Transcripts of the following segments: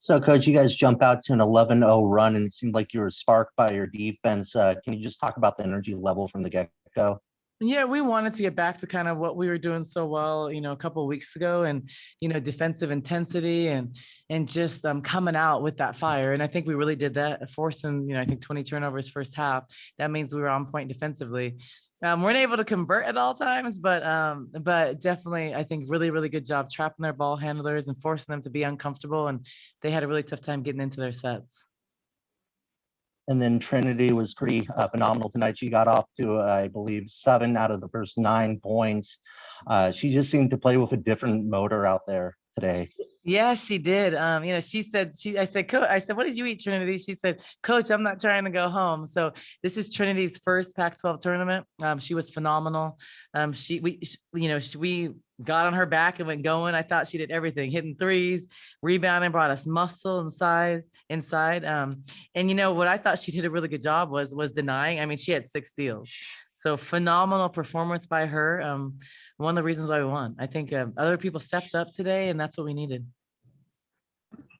So, Coach, you guys jump out to an 11-0 run, and it seemed like you were sparked by your defense. Can you just talk about the energy level from the get-go? Yeah, we wanted to get back to kind of what we were doing so well, a couple of weeks ago, and defensive intensity and just coming out with that fire. And I think we really did that, forcing I think 20 turnovers first half. That means we were on point defensively. Weren't able to convert at all times, but definitely I think really good job trapping their ball handlers and forcing them to be uncomfortable. And they had a really tough time getting into their sets. And then Trinity was pretty phenomenal tonight. She got off to, I believe, 7 out of the first 9 points. She just seemed to play with a different motor out there today. Yeah, she did. She said, I said, Coach, I said, what did you eat, Trinity? She said, Coach, I'm not trying to go home. So this is Trinity's first Pac-12 tournament. She was phenomenal. We got on her back and went going. I thought she did everything, hitting threes, rebounding, brought us muscle and size inside. And what I thought she did a really good job was denying. I mean, she had 6 steals. So phenomenal performance by her. One of the reasons why we won. I think other people stepped up today, and that's what we needed.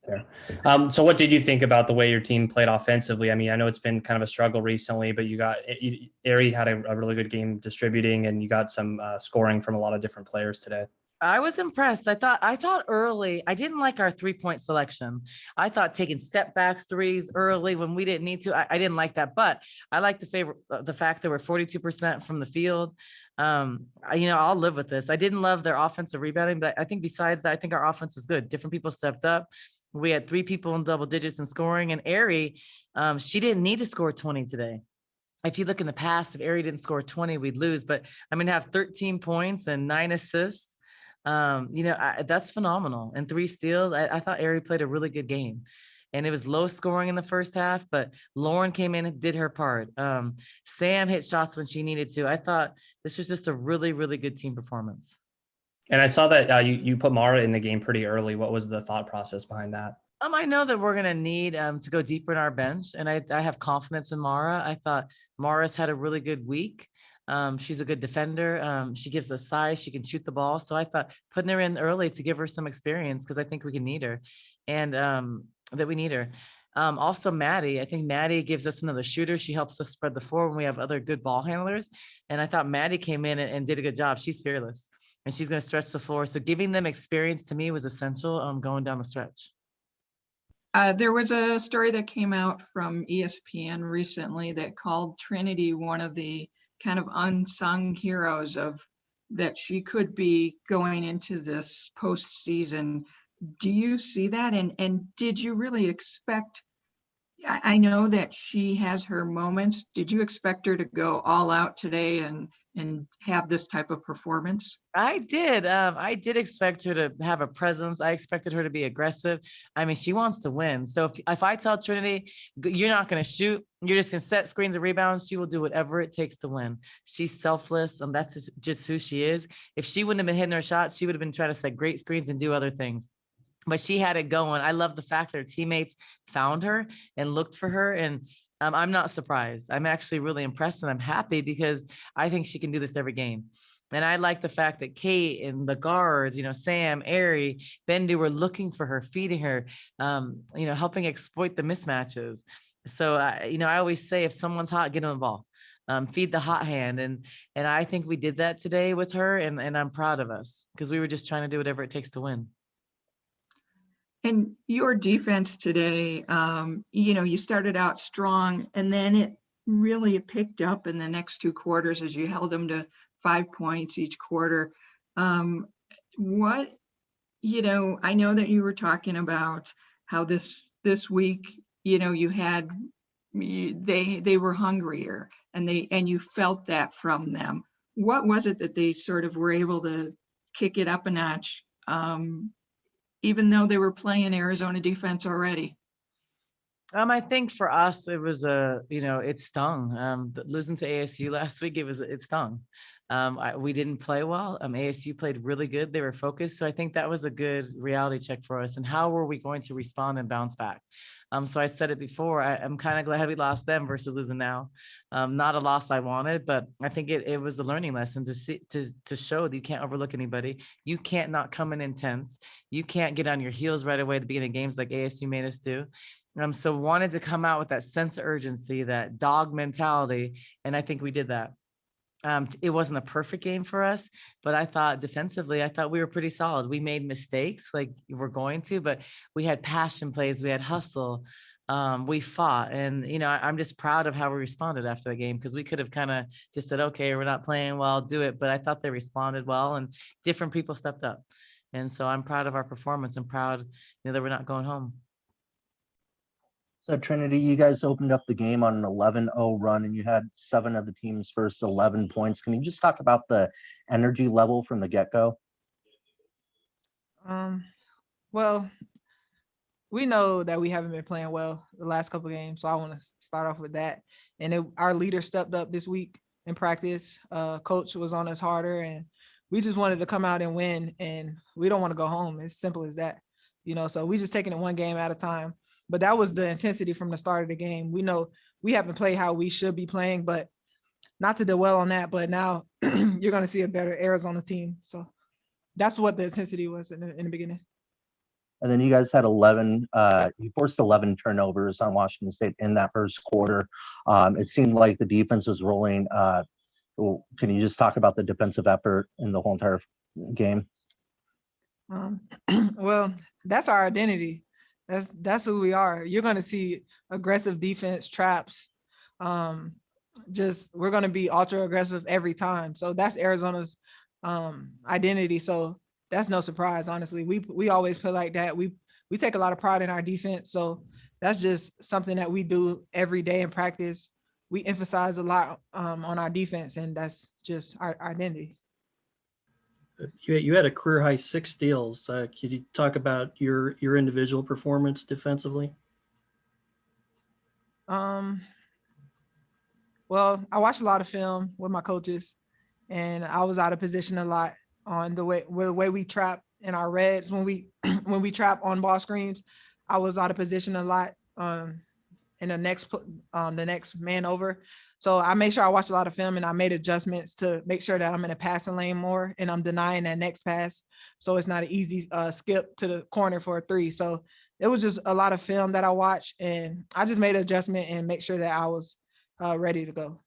Fair. So what did you think about the way your team played offensively? I mean, I know it's been kind of a struggle recently, but Ari had a really good game distributing, and you got some scoring from a lot of different players today. I was impressed. I thought early, I didn't like our 3-point selection. I thought taking step back threes early when we didn't need to, I didn't like that, but I like the fact that we're 42% from the field. I'll live with this. I didn't love their offensive rebounding, but I think besides that, I think our offense was good. Different people stepped up. We had 3 people in double digits in scoring, and Ari, she didn't need to score 20 today. If you look in the past, if Ari didn't score 20, we'd lose, but I mean, have 13 points and 9 assists. That's phenomenal. And 3 steals. I thought Ari played a really good game, and it was low scoring in the first half, but Lauren came in and did her part. Sam hit shots when she needed to. I thought this was just a really good team performance. And I saw that you put Mara in the game pretty early. What was the thought process behind that? I know that we're going to need to go deeper in our bench, and I have confidence in Mara. I thought Mara's had a really good week. She's a good defender. She gives us size. She can shoot the ball. So I thought putting her in early to give her some experience, because I think we can need her, and that we need her. Also Maddie, I think Maddie gives us another shooter. She helps us spread the floor when we have other good ball handlers. And I thought Maddie came in and did a good job. She's fearless, and she's going to stretch the floor. So giving them experience to me was essential going down the stretch. There was a story that came out from ESPN recently that called Trinity one of the kind of unsung heroes of that she could be going into this postseason. Do you see that? And did you really expect, I know that she has her moments. Did you expect her to go all out today and have this type of performance? I did. I did expect her to have a presence. I expected her to be aggressive. I mean, she wants to win. So if I tell Trinity, you're not going to shoot, you're just going to set screens and rebounds, she will do whatever it takes to win. She's selfless, and that's just who she is. If she wouldn't have been hitting her shots, she would have been trying to set great screens and do other things. But she had it going. I love the fact that her teammates found her and looked for her. And I'm not surprised. I'm actually really impressed, and I'm happy because I think she can do this every game. And I like the fact that Kate and the guards, Sam, Ari, Bendu were looking for her, feeding her, helping exploit the mismatches. So, I always say if someone's hot, get them the ball, feed the hot hand. And I think we did that today with her. And I'm proud of us because we were just trying to do whatever it takes to win. And your defense today, you started out strong, and then it really picked up in the next 2 quarters as you held them to 5 points each quarter. I know that you were talking about how this week, you had they were hungrier, and you felt that from them. What was it that they sort of were able to kick it up a notch? Even though they were playing Arizona defense already? I think for us, it was it stung. Losing to ASU last week, it stung. We didn't play well. ASU played really good. They were focused. So I think that was a good reality check for us. And how were we going to respond and bounce back? So I said it before, I'm kind of glad we lost them versus losing now. Not a loss I wanted, but I think it was a learning lesson to show that you can't overlook anybody. You can't not come in intense. You can't get on your heels right away at the beginning of games like ASU made us do. So wanted to come out with that sense of urgency, that dog mentality. And I think we did that. It wasn't a perfect game for us, but I thought defensively, I thought we were pretty solid. We made mistakes like we're going to, but we had passion plays, we had hustle, we fought. And, I'm just proud of how we responded after the game, because we could have kind of just said, okay, we're not playing well, do it. But I thought they responded well and different people stepped up. And so I'm proud of our performance. I'm proud, that we're not going home. So Trinity, you guys opened up the game on an 11-0 run, and you had 7 of the team's first 11 points. Can you just talk about the energy level from the get-go? Well, we know that we haven't been playing well the last couple of games, so I want to start off with that. And our leader stepped up this week in practice. Coach was on us harder, and we just wanted to come out and win, and we don't want to go home. It's simple as that, so we just taking it one game at a time. But that was the intensity from the start of the game. We know we haven't played how we should be playing, but not to dwell on that. But now you're going to see a better Arizona team. So that's what the intensity was in the beginning. And then you guys had you forced 11 turnovers on Washington State in that first quarter. It seemed like the defense was rolling. Can you just talk about the defensive effort in the whole entire game? Well, that's our identity. That's who we are. You're going to see aggressive defense, traps. We're going to be ultra aggressive every time. So that's Arizona's identity. So that's no surprise, honestly. We always play like that. We take a lot of pride in our defense. So that's just something that we do every day in practice. We emphasize a lot on our defense, and that's just our identity. You had a career high 6 steals. Could you talk about your individual performance defensively? Well, I watched a lot of film with my coaches, and I was out of position a lot on the way we trap in our reds. When we trap on ball screens, I was out of position a lot in the next man over. So I made sure I watched a lot of film, and I made adjustments to make sure that I'm in a passing lane more, and I'm denying that next pass. So it's not an easy skip to the corner for a 3. So it was just a lot of film that I watched, and I just made an adjustment and make sure that I was ready to go.